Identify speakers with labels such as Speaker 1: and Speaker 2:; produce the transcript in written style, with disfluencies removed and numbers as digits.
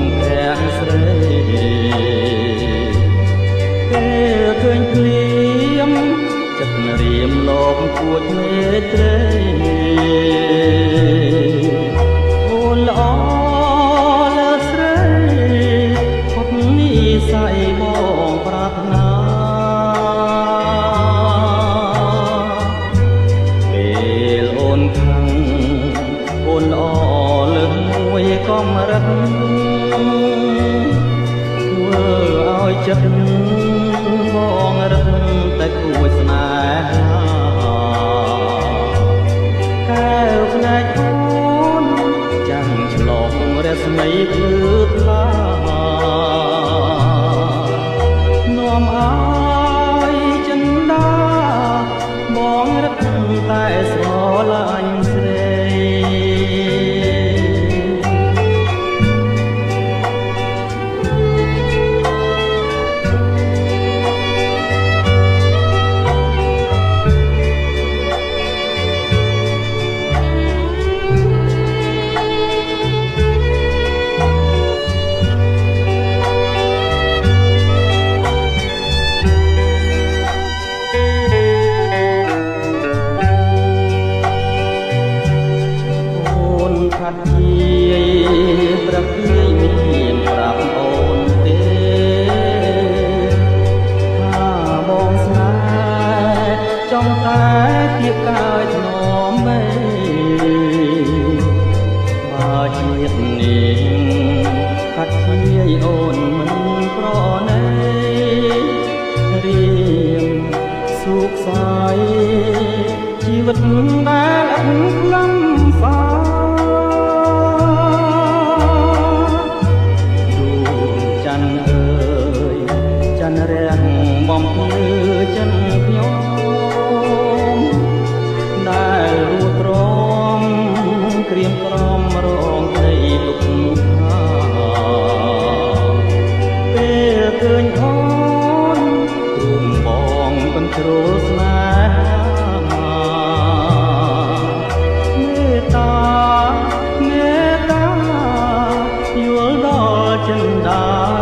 Speaker 1: ងព្រះស្រីពេលឃើញភ្លៀមចិត្តរៀមលោកពួចមេត្រីអូនល្អលើស្រីផុតនិស័យបងប្រាថ្នាពេលអូនខឹងអូនល្អលើមួយកំរិតធ្វើឲ្យចិត្តបងរឹងតែគួចស្នេហាកែវភ្នែកអូនចាំងឆ្លងរស្មីភ្លឺថ្លានាំឲ្យចិនដាបងរឹកតែស្រឡាញ់ស្រីខាត់ជាប្រគិយមានប្រាប់អូនទេថាបងស្នេហ៍ចង់តែទៀបកាយធ្នមមេបើជាតិនេះខាត់ជាអូនមិនប្រណីរៀមសុខសាយជីវិតដែលអត់ខ្លាំងហ្វារាំងបំភ្លឺចិនខ្ញុំដែលរួតរំក្រៀមក្រំរងព្រៃទុកថាពេលឃើញអូនរួមបងបន្ទ្រោលស្នេហាមេត្តាយល់ដល់ចិនដា